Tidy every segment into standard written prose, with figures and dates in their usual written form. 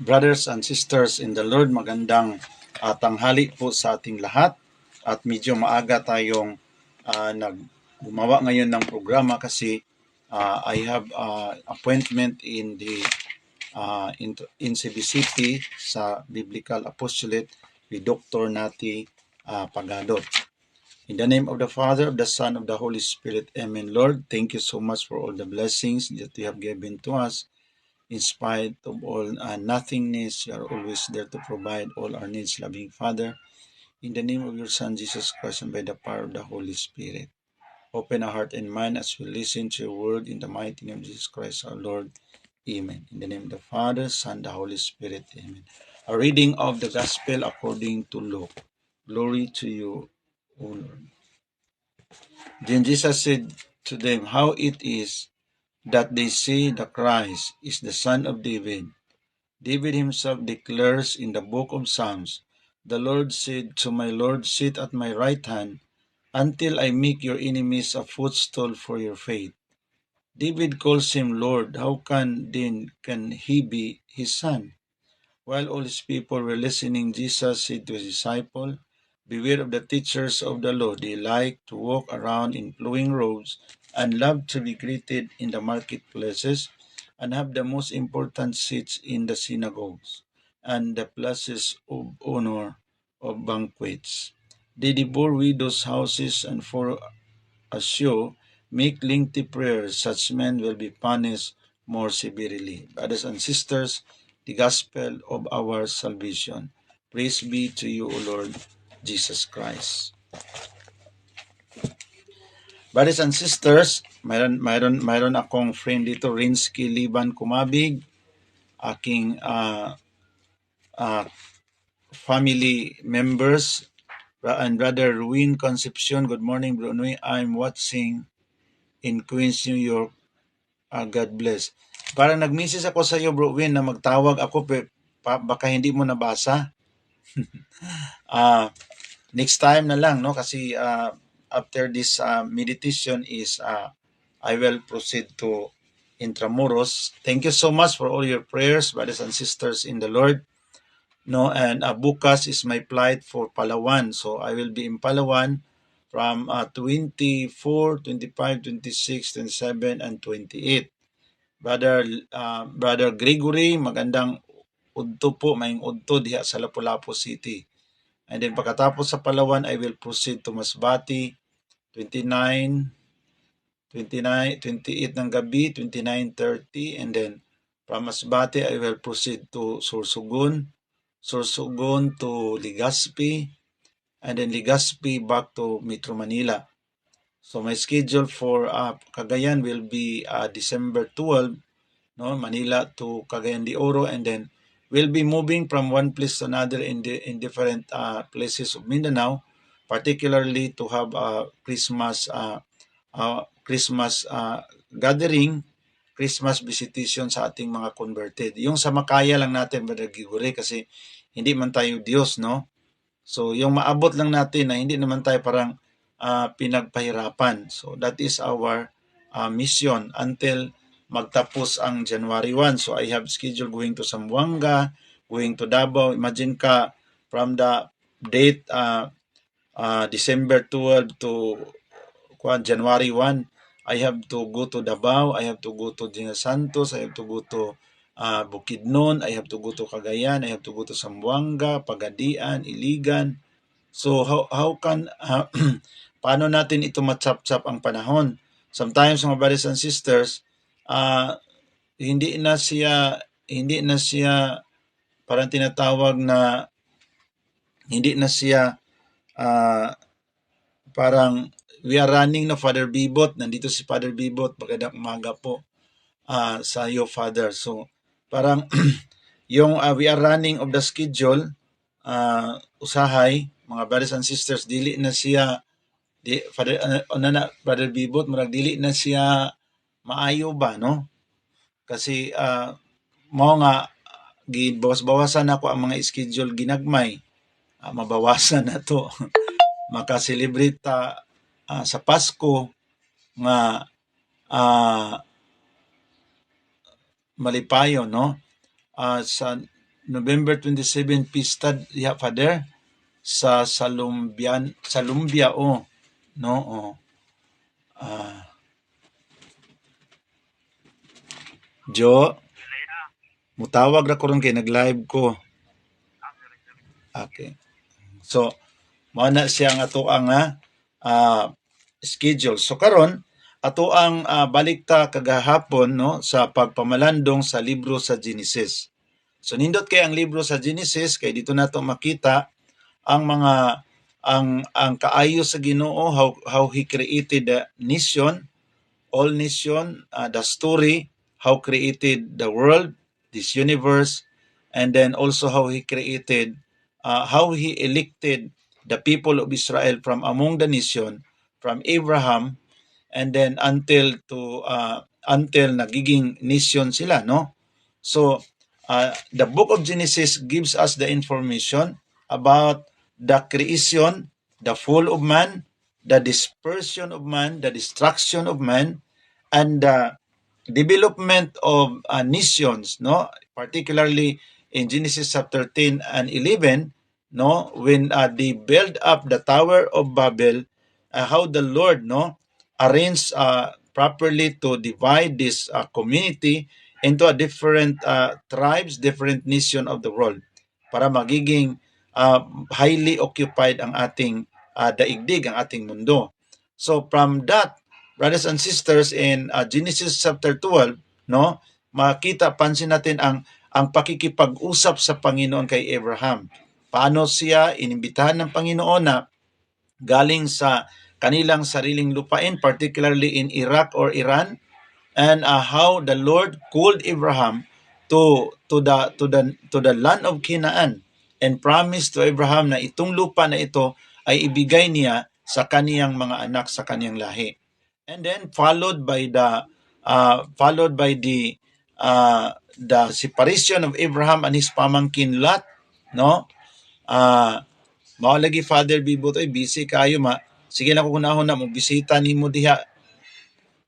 Brothers and sisters in the Lord, magandang tanghali po sa ating lahat. At medyo maaga tayong gumawa ngayon ng programa kasi I have appointment in the in Cebu City sa Biblical Apostolate with Dr. Nati Pagadot. In the name of the Father, of the Son, of the Holy Spirit. Amen. Lord, thank you so much for all the blessings that you have given to us. In spite of all nothingness, you are always there to provide all our needs, loving Father. In the name of your Son, Jesus Christ, and by the power of the Holy Spirit. Open our heart and mind as we listen to your word in the mighty name of Jesus Christ, our Lord. Amen. In the name of the Father, Son, the Holy Spirit. Amen. A reading of the Gospel according to Luke. Glory to you, O Lord. Then Jesus said to them, how it is that they say the Christ is the Son of David. David himself declares in the book of Psalms, the Lord said to my Lord, sit at my right hand until I make your enemies a footstool for your feet. David calls him Lord. How can he be his son? While all his people were listening, Jesus said to his disciple, beware of the teachers of the law. They like to walk around in flowing robes and love to be greeted in the marketplaces and have the most important seats in the synagogues and the places of honor of banquets. They devour widows' houses and for a show make lengthy prayers. Such men will be punished more severely. Brothers and sisters, the gospel of our salvation. Praise be to you, O Lord Jesus Christ. Brothers and sisters, mayroon akong friend dito, Rinsky Liban Kumabig, aking family members, and Brother Ruin Concepcion. Good morning, Bro Nui. I'm watching in Queens, New York. God bless. Para nag-message ako sa iyo, Bro Win, na magtawag ako, baka hindi mo nabasa. Next time na lang, no? Kasi after this meditation is I will proceed to Intramuros. Thank you so much for all your prayers, brothers and sisters in the Lord. No, and bukas is my flight for Palawan. So I will be in Palawan from 24, 25, 26, 27, and 28. Brother Gregory, magandang udto po, maing udto diha sa Lapu-Lapu City. And then pagkatapos sa Palawan, I will proceed to Masbate, 29, 28 ng gabi, 29:30, and then from Masbate, I will proceed to Sorsogon to Legazpi, and then Legazpi back to Metro Manila. So my schedule for Cagayan will be December 12, no, Manila to Cagayan de Oro, and then we'll be moving from one place to another in different places of Mindanao, particularly to have a Christmas gathering, Christmas visitation sa ating mga converted. Yung sa Makaya lang natin, Brother Gigore, kasi hindi man tayo Diyos, no? So yung maabot lang natin na hindi naman tayo parang pinagpahirapan. So that is our mission until magtapos ang January 1. So I have scheduled going to Zamboanga, going to Davao. Imagine ka from the date December 12 to January 1, I have to go to Davao, I have to go to General Santos, I have to go to Bukidnon, I have to go to Cagayan, I have to go to Zamboanga, Pagadian, Iligan. So how can paano natin ito matchap-chap ang panahon? Sometimes mga brothers and sisters, hindi na siya parang tinatawag na hindi na siya parang we are running na Father Bibot. Nandito si Father Bibot. Magandang umaga po sa iyo, Father. So parang yung we are running of the schedule, usahay, mga brothers and sisters, dili na siya Brother Bibot, murag dili na siya maayo ba, no? Kasi mao nga gibawas-bawasan ako ang mga schedule ginagmay. Mabawasan na to. Maka-celebrate sa Pasko nga malipayon, no? Sa November 27 pista diha Father sa Lumbia no Jo mutawag ra ko ron kay nag-live ko. Okay. So mao na siya nga ato ang schedule. So karon ato ang balikta kagahapon no sa pagpamalandong sa libro sa Genesis. So nindot kay ang libro sa Genesis kay dito nato makita ang mga ang kaayo sa Ginoo how he created the nation, all nation, the story how created the world, this universe, and then also how he created how he elected the people of Israel from among the nation, from Abraham, and then until nagiging nation sila, no? So the book of Genesis gives us the information about the creation, the fall of man, the dispersion of man, the destruction of man, and the development of nations, no? Particularly in Genesis chapter 10 and 11, no? When they build up the Tower of Babel, how the Lord, no, arranged properly to divide this community into a different tribes, different nation of the world para magiging highly occupied ang ating daigdig, ang ating mundo. So from that, brothers and sisters, in Genesis chapter 12, no, makita pansin natin ang pakikipag-usap sa Panginoon kay Abraham. Paano siya inimbitahan ng Panginoon na galing sa kanilang sariling lupain, particularly in Iraq or Iran, and how the Lord called Abraham to the land of Canaan and promised to Abraham na itong lupa na ito ay ibigay niya sa kaniyang mga anak, sa kaniyang lahi. And then followed by the separation of Abraham and his pamangkin Lot, no? Mao lagi Father Bibot ay busy kayo sige na ko kunahon na mo bisita nimo diha.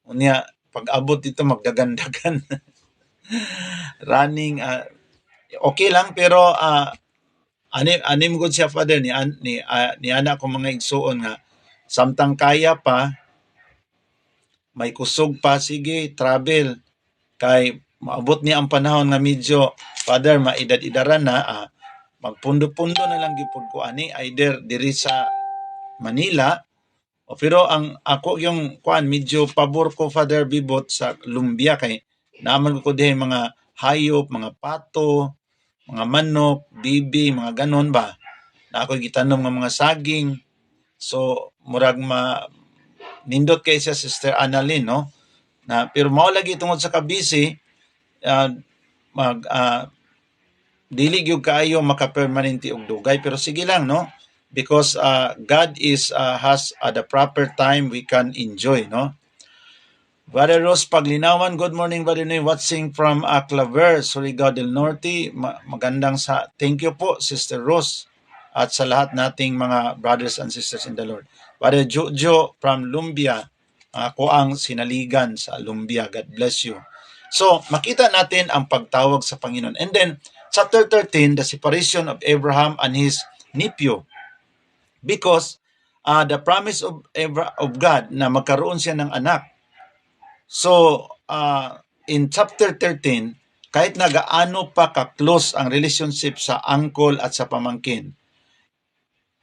Unya pag abot dito magdagandagan. Running okay lang pero anim gud siya Father ni anak ko mga igsuon nga samtang kaya pa may kusog pa sige travel kay maabot niya ang panahon nga medyo Father maedad-idaran na magpundo-pundo na lang gipud ko ani either diri sa Manila pero ang ako yung medyo pabor ko Father Bibot sa Lumbia kay naaman ko dihay mga hayop, mga pato, mga manok, bibi, mga ganon ba na ako gitanom ng mga saging. So murag nindot kay siya Sister Annalyn, no? Na pero mao lagi tungod sa kabisi dili gyud kaayo makapermanente og dugay pero sige lang, no? Because God has the proper time we can enjoy, no? Brother Rose Paglinawan, good morning Brother Noy, watching from Claver, Surigao del Norte. Magandang thank you po Sister Rose at sa lahat nating mga brothers and sisters in the Lord. Brother Jojo from Lumbia, ako ang sinaligan sa Lumbia. God bless you. So, makita natin ang pagtawag sa Panginoon. And then, chapter 13, the separation of Abraham and his nephew. Because the promise of God na magkaroon siya ng anak. So, in chapter 13, kahit nagaano pa ka-close ang relationship sa uncle at sa pamangkin,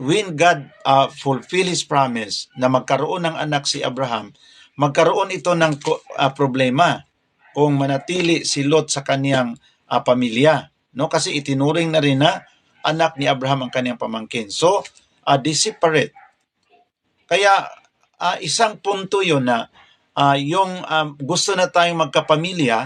when God fulfill His promise na magkaroon ng anak si Abraham, magkaroon ito ng problema kung manatili si Lot sa kaniyang pamilya. No? Kasi itinuring na rin na anak ni Abraham ang kaniyang pamangkin. So, they separate. Kaya isang punto yun na yung gusto na tayong magkapamilya,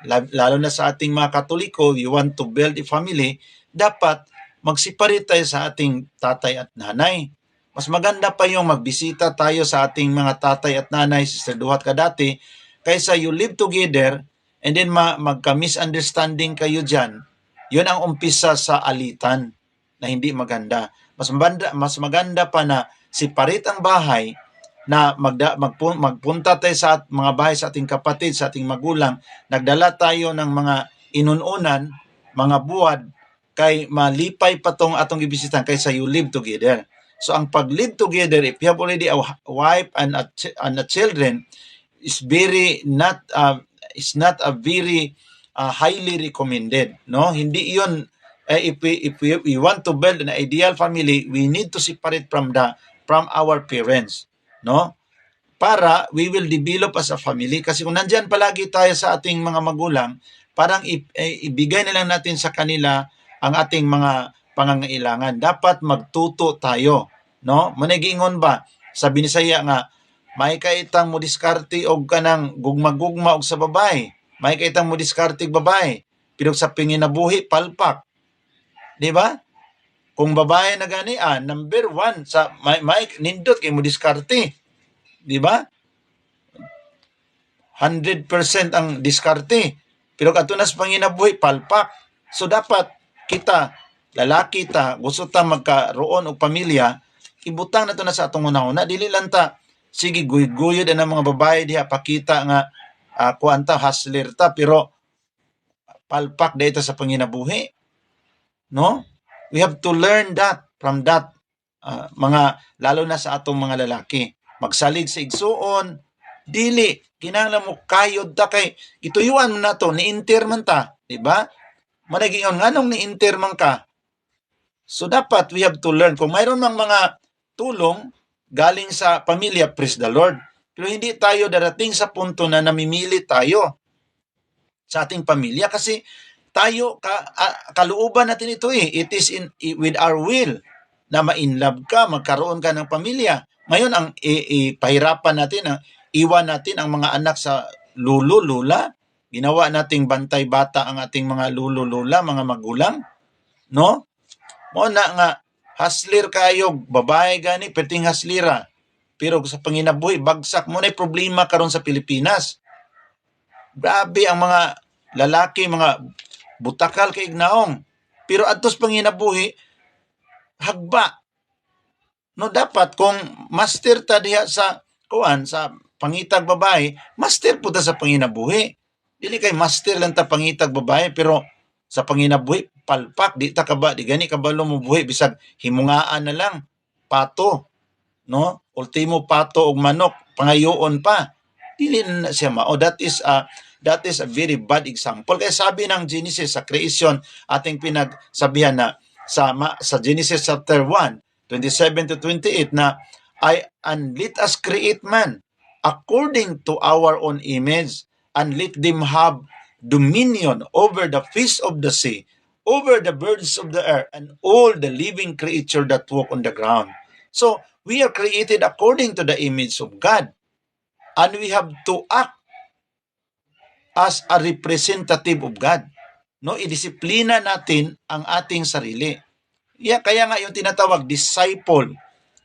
lalo na sa ating mga Katoliko, we want to build a family, dapat magseparate tayo sa ating tatay at nanay. Mas maganda pa yung magbisita tayo sa ating mga tatay at nanay, Sister Duhat ka dati, kaysa you live together and then magka-misunderstanding kayo dyan. Yun ang umpisa sa alitan na hindi maganda. Mas maganda pa na separate ang bahay, na magpunta tayo sa mga bahay sa ating kapatid, sa ating magulang, nagdala tayo ng mga inununan, mga buwad, kay malipay pa tong atong gibisitan kaysa you live together. So ang pag-live together, if you have already a wife and a children, is not a very highly recommended, no? Hindi 'yon. If we want to build an ideal family, we need to separate from our parents, no? Para we will develop as a family. Kasi kung nandyan palagi tayo sa ating mga magulang, parang ibigay na lang natin sa kanila ang ating mga pangangailangan. Dapat magtuto tayo, no? Managingon ba? Sabi ni Saya nga, may kaitang mo diskarte og kanang gugma-gugma og sa babae. May kaitang mo diskarte og babae. Pero sa pinginabuhi, palpak. Di ba? Kung babae na gani, number one, sa may nindot kay mo diskarte. Di ba? 100% ang diskarte. Pero katunas panginabuhi, palpak. So dapat kita, lalaki ta, gusto ta magkaroon og pamilya, ibutang na to na sa atong una-una. Dili lang ta, sige, guyod ang mga babae diha, pakita nga, kuanta, hustler ta, pero palpak dito sa panginabuhi. No? We have to learn that from that, lalo na sa atong mga lalaki. Magsalig sa igsuon, dili, kinahanglan mo kayod ta kay, ituyuan mo na to, ni-inter man ta, di ba? Managingon, nganong ni-inter man ka? So dapat we have to learn. Kung mayroon mang mga tulong galing sa pamilya, praise the Lord. Pero hindi tayo darating sa punto na namimili tayo sa ating pamilya kasi tayo, kalooban natin ito eh. It is with our will na ma-inlove ka, magkaroon ka ng pamilya. Ngayon, ang pahirapan natin, iwan natin ang mga anak sa lulo, lula. Ginawa nating bantay bata ang ating mga lulo, lula, mga magulang. No? Mo na nga, hustler kayo, babae gani, perting haslira. Pero sa panginabuhi, bagsak mo na problema karon sa Pilipinas. Grabe ang mga lalaki, mga butakal kay ignaong. Pero adtos panginabuhi, hagba. No, dapat kung master ta diha sa pangitag babae, master po ta sa panginabuhi. Dili kay master lang ta pangitag babae, pero sa panginabuhi, palpak, di ta kaba, di gani kabalo mo buhi, bisag himungaan na lang, pato, no? Ultimo pato og manok, pangayoon pa. Dili na siya mao. That is a very bad example. Kaya sabi ng Genesis sa creation, ating pinagsabihan na sa Genesis chapter 1, 27 to 28 na and let us create man according to our own image and let them have dominion over the fish of the sea, over the birds of the air, and all the living creature that walk on the ground. So, we are created according to the image of God. And we have to act as a representative of God. No, idisiplina natin ang ating sarili. Kaya nga yung tinatawag disciple,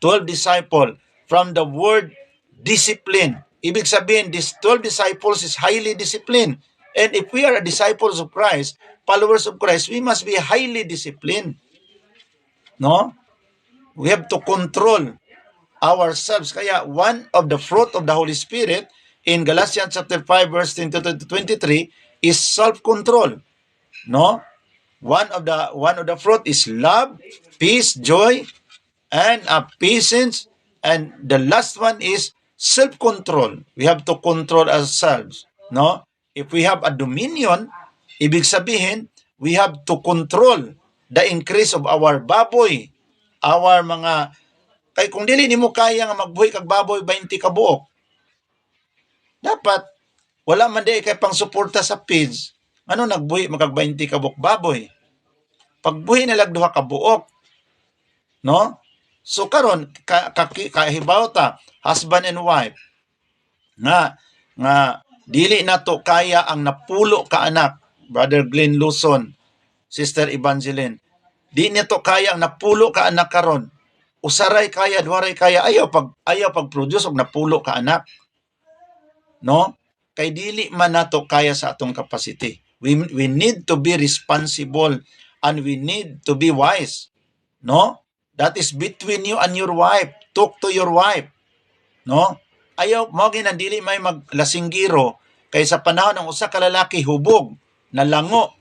12 disciple, from the word discipline. Ibig sabihin, this 12 disciples is highly disciplined. And if we are disciples of Christ, followers of Christ, we must be highly disciplined. No? We have to control ourselves. Kaya one of the fruit of the Holy Spirit in Galatians chapter 5 verse 22 to 23 is self-control. No? One of the fruit is love, peace, joy, and patience, and the last one is self-control. We have to control ourselves. No? If we have a dominion, ibig sabihin, we have to control the increase of our baboy, our mga, kay kung dili nimo kaya nga magbuhi kag baboy 20 ka buok, dapat wala man di kay pang suporta sa feeds. Ano nagbuhi magkag 20 ka buok baboy? Pagbuhi na lag duha ka buok, no? So karon kahibaw ta, husband and wife, nga dili nato kaya ang napulo ka anak, Brother Glenn Luzon, Sister Evangeline, di nito kaya ang napulo ka anak karon. Usaray kaya, duwaray kaya, ayaw pag-produce og napulo ka anak. No? Kay dili man nato kaya sa atong capacity. We need to be responsible and we need to be wise. No? That is between you and your wife. Talk to your wife. No? Ayaw mo ginandili may maglasinggiro kay sa panahon ng usa ka lalaki hubog na lango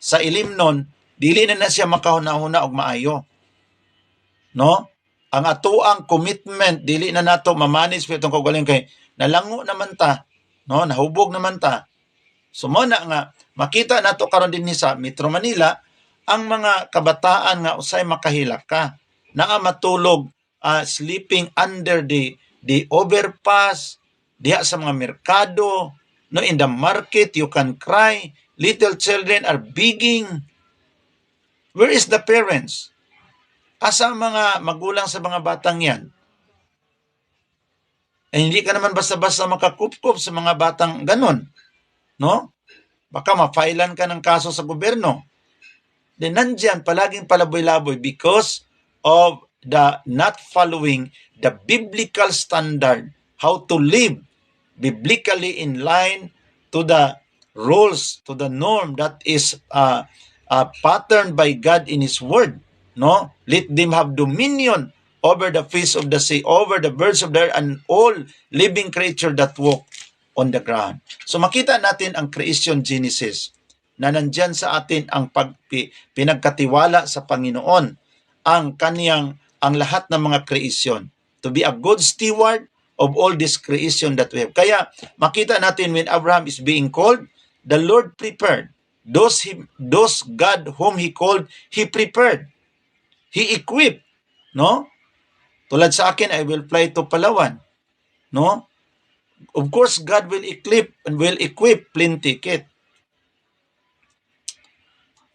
sa ilimnon, dili na siya makahuna-huna og maayo. No? Ang atuang commitment dili na nato ma-manage itong kaugalingon kay nalango naman ta, no? Nahubog naman ta. So mo na nga makita nato karon dinhi sa Metro Manila ang mga kabataan nga usay makahilaka, naa matulog sleeping under the overpass diha sa mga merkado, no, in the market you can cry, little children are begging. Where is the parents? Asa ang mga magulang sa mga batang yan? Hindi ka naman basta-basta makakup-kup sa mga batang ganon, no? Baka ma-filean ka ng kaso sa gobyerno. Then nandyan palaging palaboy-laboy because of the not following the biblical standard, how to live biblically in line to the rules, to the norm that is patterned by God in His Word. No? Let them have dominion over the fish of the sea, over the birds of the air, and all living creature that walk on the ground. So makita natin ang creation Genesis na nandyan sa atin ang pinagkatiwala sa Panginoon ang lahat ng mga creation, to be a good steward of all this creation that we have. Kaya makita natin when Abraham is being called, the Lord prepared those God whom He called, He prepared. He equipped, no? Tulad sa akin, I will fly to Palawan, no? Of course, God will equip plane ticket.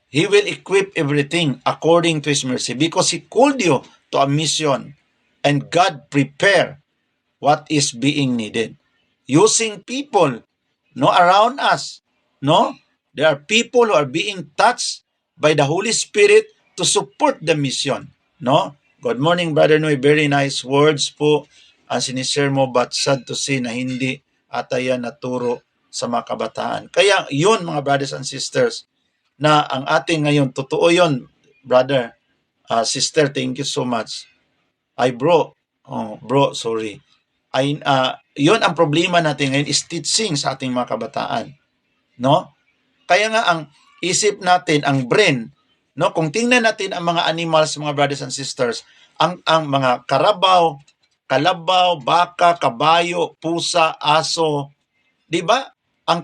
He will equip everything according to His mercy because He called you to a mission and God prepare what is being needed. Using people, no, around us, no? There are people who are being touched by the Holy Spirit to support the mission, no? Good morning, Brother Noy. Very nice words po ang sinishare mo, but sad to see na hindi atayan naturo sa mga kabataan. Kaya yun, mga brothers and sisters, na ang ating ngayon, totoo yun, brother, sister, thank you so much. Bro, sorry. Yun ang problema natin ngayon is teaching sa ating mga kabataan, no? Kaya nga ang isip natin, ang brain, no, kung tingnan natin ang mga animals, mga brothers and sisters, ang mga kalabaw, baka, kabayo, pusa, aso, 'di ba? Ang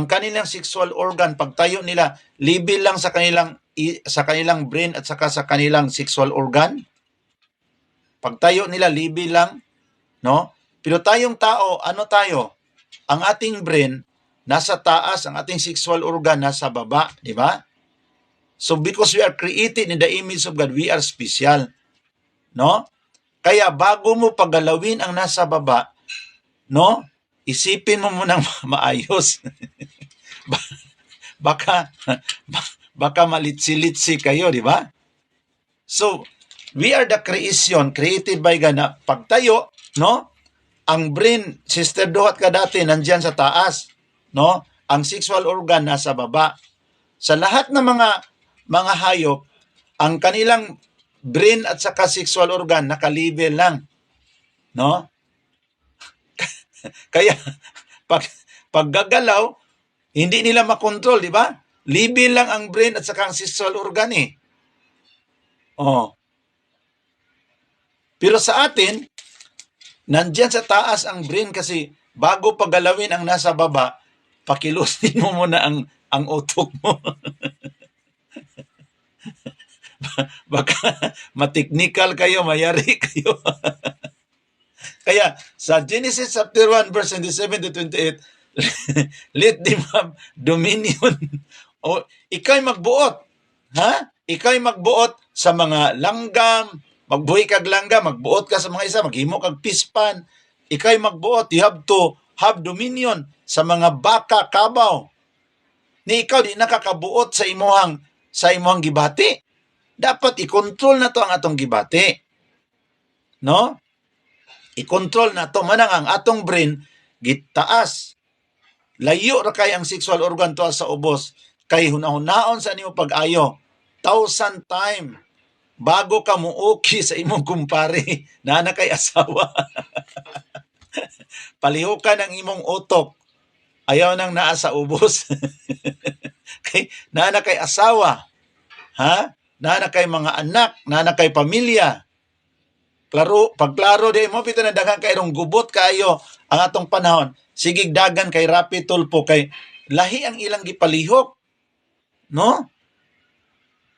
kanilang sexual organ pagtayo nila, libil lang sa kanilang brain at saka sa kanilang sexual organ. Pagtayo nila libil lang, no? Pero tayong tao, ano tayo? Ang ating brain nasa taas, ang ating sexual organ nasa baba, di ba? So because we are created in the image of God, we are special. No? Kaya bago mo paggalawin ang nasa baba, no? Isipin mo munang maayos. baka malitsi-litsi kayo, di ba? So, we are the creation created by God na pagtayo, no? Ang brain, Sister Duhat ka dati, nandyan sa taas, no? Ang sexual organ nasa baba. Sa lahat ng mga hayop, ang kanilang brain at saka sexual organ naka-level lang, no? Kaya pag gagalaw, hindi nila makontrol, di ba? Level lang ang brain at saka ang sexual organ eh. Oh. Pero sa atin, nandyan sa taas ang brain kasi bago paggalawin ang nasa baba, pakilusin mo muna ang utok mo. Baka mateknikal kayo, mayari kayo. Kaya sa Genesis chapter 1 verse 27 to 28, let them have dominion. O ikay magbuot, ha? Ikay magbuot sa mga langgam, magbuhi kag langgam, magbuot ka sa mga isa, maghimo kag pispan. Ikay magbuot, you have to have dominion sa mga baka, kabaw. Ni ikaw di nakakabuot sa imong gibati. Dapat i-control na to ang atong gibati. No? I-control na to. Manang ang atong brain, gitaas. Layo ra kay ang sexual organ to sa ubos. Kay hunahon sa nimo pag-ayo. 1,000 time. Bago ka muuki sa imong kumpare na kay asawa. Palihukan ang imong utok. Ayaw nang naa sa ubos. Kay na kay asawa. Ha? Na kay mga anak, na kay pamilya. Pagklaro di mo pito na daghang kay rong gubot kayo ang atong panahon. Sigig dagan kay rapi tulpo kay lahi ang ilang gipalihok, no?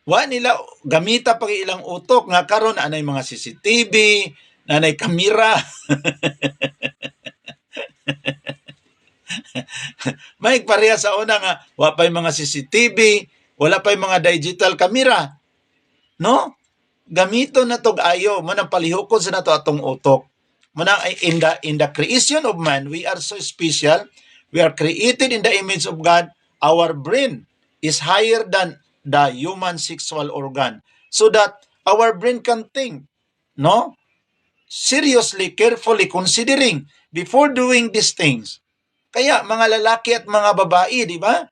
Wa nila gamita pag ilang utok nga karon anay mga CCTV, nanay kamera. May pareha sa una nga wa pay mga CCTV, wala pay mga digital camera, no? Gamito na tog ayo mo nang palihokon sa nato atong utok. Mo nang in the creation of man, we are so special. We are created in the image of God. Our brain is higher than the human sexual organ so that our brain can think, no? Seriously, carefully considering before doing these things. Kaya mga lalaki at mga babae, di ba?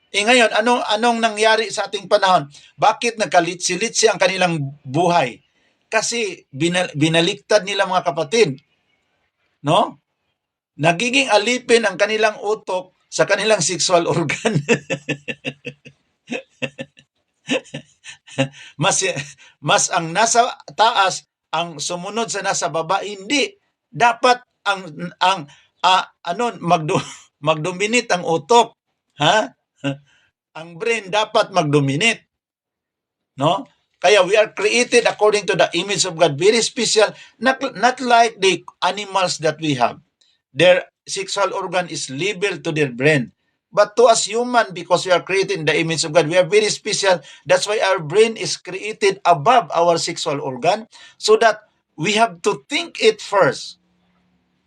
Ngayon, anong nangyari sa ating panahon? Bakit nagkalitsi-litsi ang kanilang buhay? Kasi binaliktad nila mga kapatid. No? Nagiging alipin ang kanilang utok sa kanilang sexual organ. mas ang nasa taas ang sumunod sa nasa baba, hindi. Dapat magdominate ang utok. Ha? Ang brain dapat magdominate. No? Kaya we are created according to the image of God. Very special. Not like the animals that we have. Their sexual organ is labeled to their brain. But to us human, because we are created in the image of God, we are very special. That's why our brain is created above our sexual organ so that we have to think it first.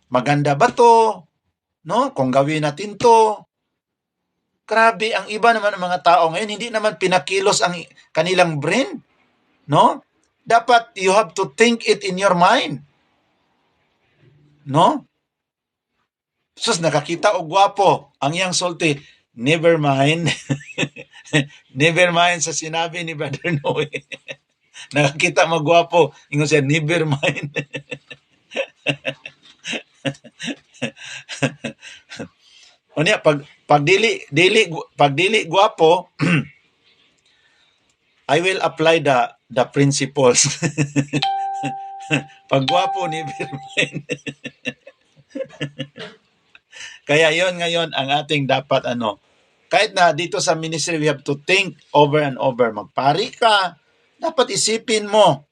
Maganda ba to? No? Kung gawin natin to. Grabe, ang iba naman ng mga tao ngayon, hindi naman pinakilos ang kanilang brain. No? Dapat you have to think it in your mind. No? Sus, nakakita o gwapo ang iyang sulti. Never mind. Never mind sa sinabi ni Brother Noe. Nakakita magwapo. Ingon siya, never mind. O niya, pag dili gwapo, I will apply the principles. Pag gwapo, never mind. Kaya yon ngayon ang ating dapat kahit na dito sa ministry we have to think over and over. Magpari ka, dapat isipin mo.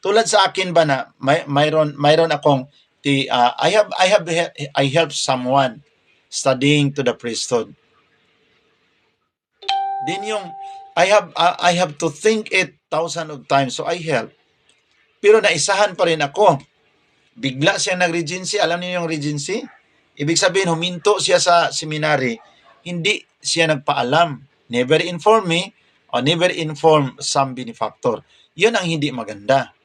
Tulad sa akin ba na mayroon akong I help someone studying to the priesthood. Din yung I have to think it thousands of times, so I help. Pero naisahan pa rin ako. Bigla siya nag-regency. Alam niyo yung regency? Ibig sabihin, huminto siya sa seminary. Hindi siya nagpaalam. Never inform me or never inform some benefactor. Yun ang hindi maganda.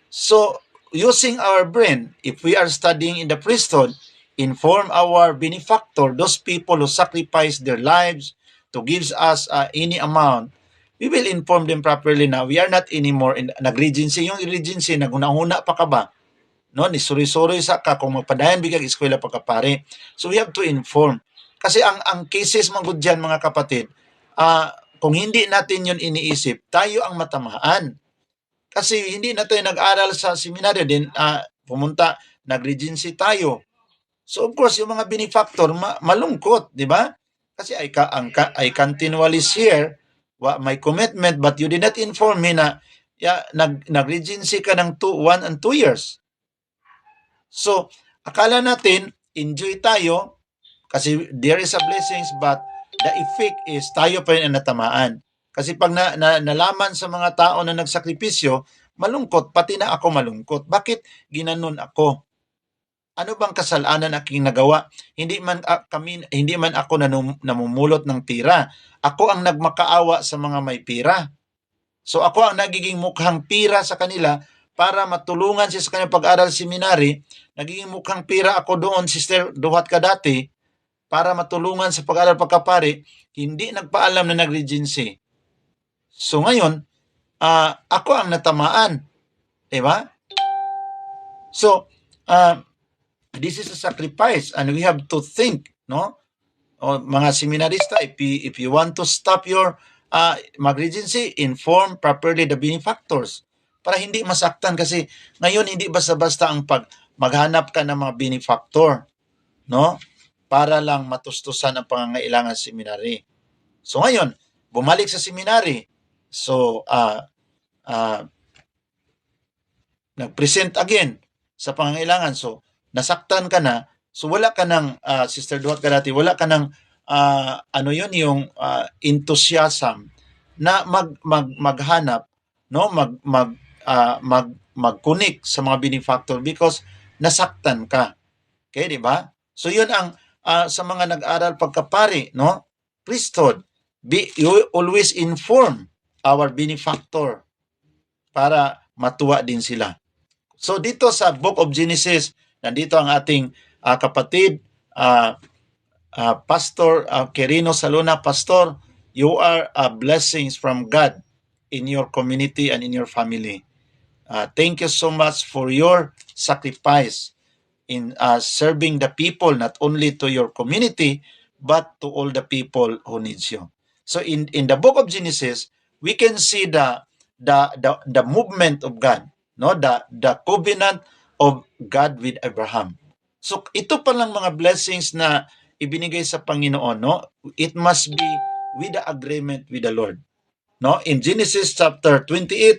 So, using our brain, if we are studying in the priesthood, inform our benefactor, those people who sacrifice their lives to give us any amount, we will inform them properly na we are not anymore in nag-regency. Yung regency, naguna-una pa ka ba? No, ni suri-suri sa ka kung magpadayon bigag eskwela pagkapare. So we have to inform. Kasi ang cases man gud diyan mga kapatid, kung hindi natin yun iniisip, tayo ang matamaan. Kasi hindi na tayo nag-aral sa seminaryo din, pumunta, nag-regency tayo. So of course, yung mga benefactor, malungkot, di ba? Kasi I continually share my commitment, but you did not inform me na nag-regency ka ng 1 and 2 years. So, akala natin, enjoy tayo, kasi there is a blessings, but the effect is tayo pa rin ang natamaan. Kasi pag nalaman sa mga tao na nagsakripisyo, malungkot, pati na ako malungkot. Bakit ginanon ako? Ano bang kasalanan aking nagawa? Hindi man ako namumulot ng pira. Ako ang nagmakaawa sa mga may pira. So ako ang nagiging mukhang pira sa kanila para matulungan siya sa kanyang pag-aral seminary. Nagiging mukhang pira ako doon, Sister Duhat ka dati, para matulungan sa pag-aral pagkapare. Hindi nagpaalam na nag-regency. So ngayon, ako ang natamaan. Diba? So, this is a sacrifice and we have to think, no? O, mga seminarista, if you want to stop your mag-regency, inform properly the benefactors para hindi masaktan kasi ngayon hindi basta-basta ang maghanap ka ng mga benefactor, no? Para lang matustusan ang pangangailangan sa seminary. So ngayon, bumalik sa seminary. So nag-present again sa pangangailangan. So nasaktan ka na. So wala ka ng Sister Duhat Kadati, wala ka ng yung enthusiasm na maghanap, no, mag-connect sa mga benefactor because nasaktan ka. Okay, di ba? So yun ang sa mga nag-aral pagkapari, no? Priesthood, you always inform our benefactor para matuwa din sila. So dito sa Book of Genesis, nandito ang ating kapatid, Pastor Quirino Saluna. Pastor, you are blessings from God in your community and in your family. Thank you so much for your sacrifice in serving the people, not only to your community, but to all the people who needs you. So in the Book of Genesis, we can see the movement of God, no, the covenant of God with Abraham. So ito pa lang mga blessings na ibinigay sa Panginoon, no? It must be with the agreement with the Lord. No, in Genesis chapter 28,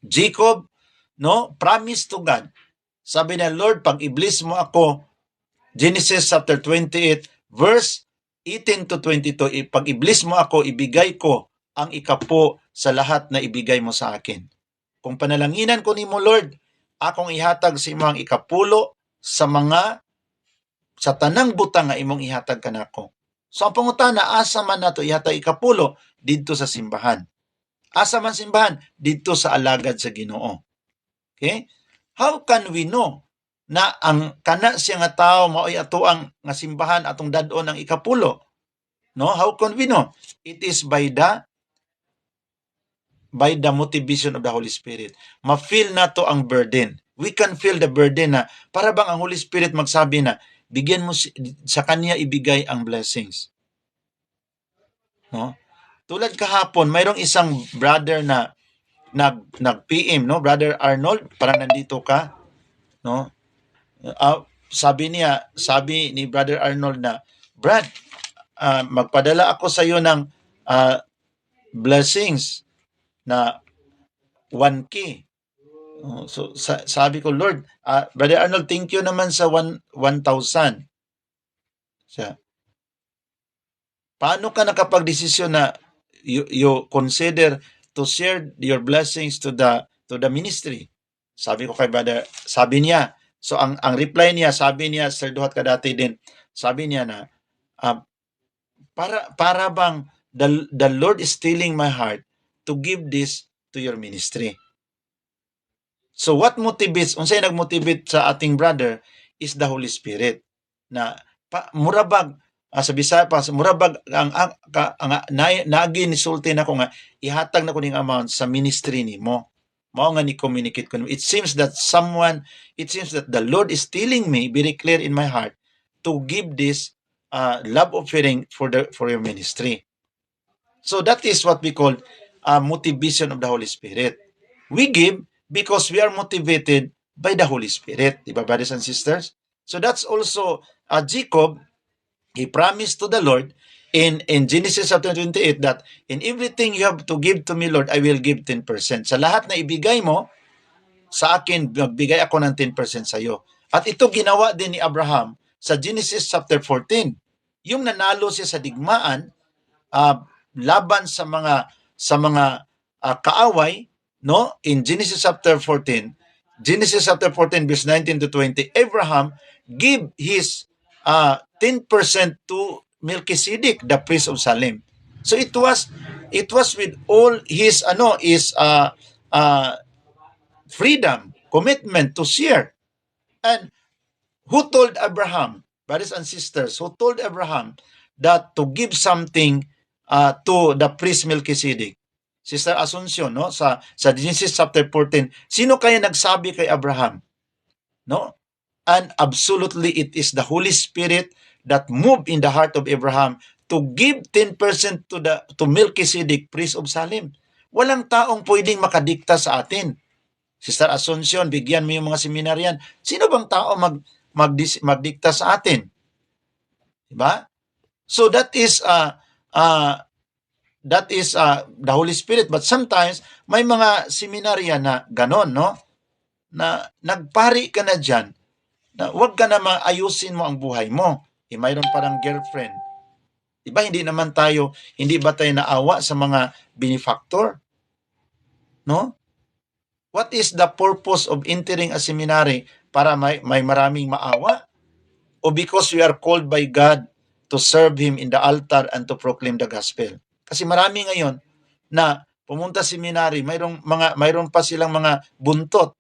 Jacob, no, promise to God. Sabi niya, Lord, pag i-bless mo ako, Genesis chapter 28 verse 18 to 22, pag i-bless mo ako, ibigay ko ang ikapo sa lahat na ibigay mo sa akin. Kung panalanginan ko nimo, Lord, akong ihatag sa imong ikapulo sa tanang butang nga imong ihatag kanako. So ang pangutana, asa man nato ihatag ikapulo? Didto sa simbahan. Asa man simbahan? Didto sa alagad sa Ginoo. Okay? How can we know na ang kana siya nga tao maoy ato ang nga simbahan atong dadon ang ikapulo? No? How can we know? It is by the motivation of the Holy Spirit. Ma-feel nato ang burden. We can feel the burden na para bang ang Holy Spirit magsabi na bigyan mo sa kanya ibigay ang blessings. No? Tulad kahapon, mayroong isang brother na nag-PM, no? Brother Arnold, parang nandito ka, no? Sabi ni Brother Arnold na, Brad, magpadala ako sa iyo ng blessings na 1K. So sabi ko, Lord, Brother Arnold, thank you naman sa 1,000. Siya, paano ka nakapag-desisyon na you consider to share your blessings to the ministry? Sabi ko kay brother, sabi niya, so ang reply niya, sabi niya, Sir Duhat Kadati din, sabi niya na, para bang the Lord is stealing my heart to give this to your ministry. So what motivates, unsay nag-motivate sa ating brother is the Holy Spirit. Na murabag, sa Bisaya pa, murabag ang naagi ni sulti na ko nga ihatag na ko ning amount sa ministry nimo. Mao nga ni communicate ko. It seems that the Lord is telling me very clear in my heart to give this love offering for your ministry. So that is what we call motivation of the Holy Spirit. We give because we are motivated by the Holy Spirit. Diba, brothers and sisters? So that's also Jacob. He promised to the Lord in Genesis chapter 28 that in everything you have to give to me, Lord, I will give 10%. Sa lahat na ibigay mo sa akin, magbigay ako ng 10% sa iyo. At ito ginawa din ni Abraham sa Genesis chapter 14. Yung nanalo siya sa digmaan laban sa mga kaaway, no? In Genesis chapter 14 verse 19 to 20, Abraham give his 10% to Melchizedek, the priest of Salem. So it was with all his freedom, commitment to share. And who told Abraham, brothers and sisters, who told Abraham that to give something to the priest Melchizedek? Sister Asuncion, no? Sa Genesis chapter 14, sino kaya nagsabi kay Abraham? No? And absolutely it is the Holy Spirit that moved in the heart of Abraham to give 10% to Melchizedek, priest of Salem. Walang taong pwedeng makadikta sa atin. Sister Asuncion, bigyan mo yung mga seminaryan. Sino bang tao magdikta sa atin? Diba? So that is the Holy Spirit. But sometimes may mga seminarya na ganon, no? Na nagpari ka na dyan, na huwag ka na maayusin mo ang buhay mo. Mayroon parang girlfriend. Diba, hindi ba tayo naawa sa mga benefactor? No? What is the purpose of entering a seminary? Para may maraming maawa? O because we are called by God to serve Him in the altar and to proclaim the gospel? Kasi marami ngayon na pumunta sa seminary, mayroon pa silang mga buntot.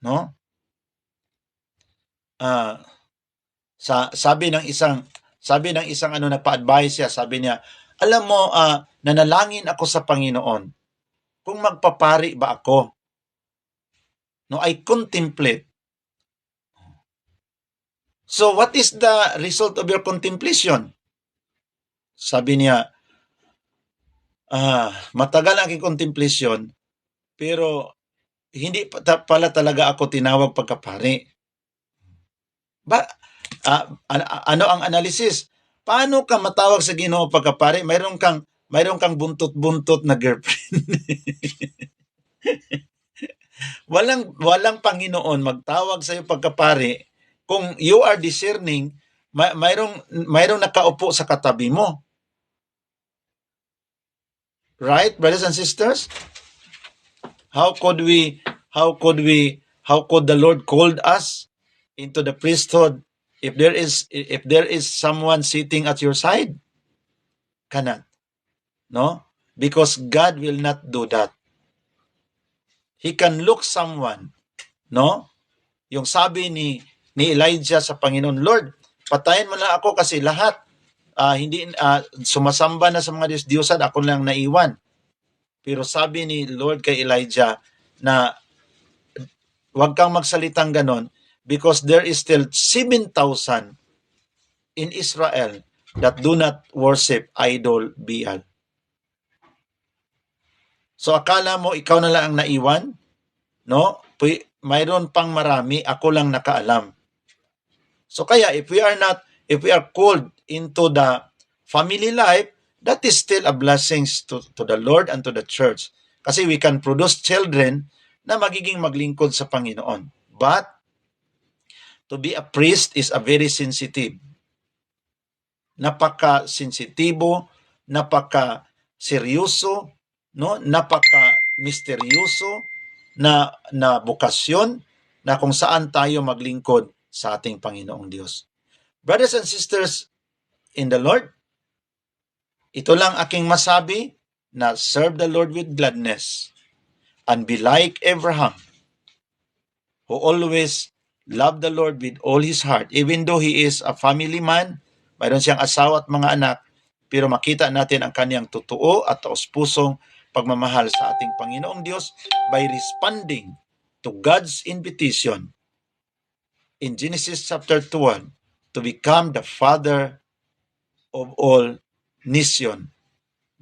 No? Sabi ng isang nagpa-advise siya, sabi niya, alam mo, nanalangin ako sa Panginoon kung magpapari ba ako. No, I contemplate. So what is the result of your contemplation? Sabi niya, matagal ang aking contemplation, pero hindi pala talaga ako tinawag pagkapari. Ano ang analysis? Paano ka matawag sa Ginoo pagkapari? Mayroon kang buntot-buntot na girlfriend. Walang Panginoon magtawag sa iyo pagkapari kung you are discerning, mayroong nakaupo sa katabi mo. Right, brothers and sisters? How could the Lord called us into the priesthood if there is someone sitting at your side? Cannot. No? Because God will not do that. He can look someone, no? Yung sabi ni Elijah sa Panginoon, Lord, patayin mo na ako kasi lahat sumasamba na sa mga Diyos-Diyosan, ako lang naiwan. Pero sabi ni Lord kay Elijah na huwag kang magsalitang ganon because there is still 7,000 in Israel that do not worship idol Baal. So akala mo ikaw na lang ang naiwan? No? Mayroon pang marami, ako lang nakaalam. So kaya if we are called into the family life, that is still a blessing to the Lord and to the church. Kasi we can produce children na magiging maglingkod sa Panginoon. But to be a priest is a very sensitive. Napaka-sensitibo, napaka-seryoso, no? Napaka-misteryoso na bukasyon na kung saan tayo maglingkod sa ating Panginoong Diyos. Brothers and sisters in the Lord, ito lang aking masabi, na serve the Lord with gladness and be like Abraham, who always loved the Lord with all his heart. Even though he is a family man, mayroon siyang asawa at mga anak, pero makita natin ang kaniyang totoo at taos-pusong pagmamahal sa ating Panginoong Diyos by responding to God's invitation in Genesis chapter 12 to become the father of all nation,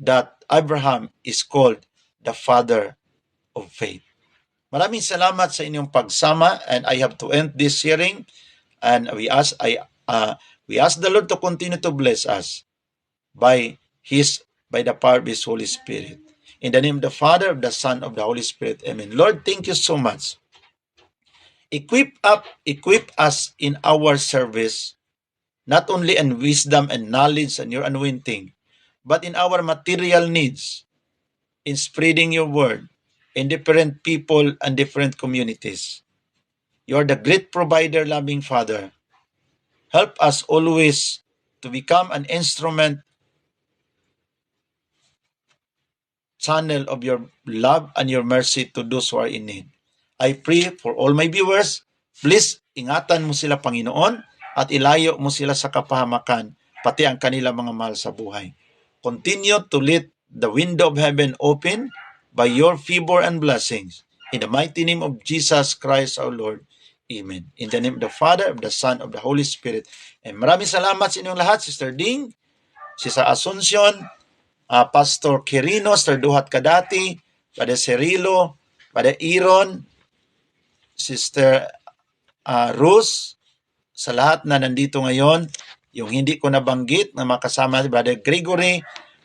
that Abraham is called the father of faith. Maraming salamat sa inyong pagsama, and I have to end this hearing, and we ask the Lord to continue to bless us by the power of His Holy Spirit. In the name of the Father, of the Son, of the Holy Spirit. Amen. Lord, thank you so much. Equip us in our service, not only in wisdom and knowledge and your anointing, but in our material needs, in spreading your word in different people and different communities. You are the great provider, loving Father. Help us always to become an instrument, channel of your love and your mercy to those who are in need. I pray for all my viewers, please ingatan mo sila, Panginoon, at ilayo mo sila sa kapahamakan, pati ang kanila mga mahal sa buhay. Continue to let the window of heaven open by your favor and blessings. In the mighty name of Jesus Christ our Lord. Amen. In the name of the Father, of the Son, of the Holy Spirit. And maraming salamat sa inyong lahat, Sister Ding. Sister Asuncion, Pastor Quirino, Sister Duhat Kadati, Brother Cirilo, Brother Iron, Sister Rose, sa lahat na nandito ngayon, yung hindi ko nabanggit na makasama si Brother Gregory,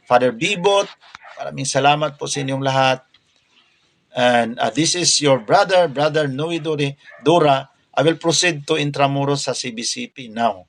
Father Bibot, maraming salamat po sa inyong lahat. And this is your Brother Noe Dora. I will proceed to Intramuros sa CBCP now.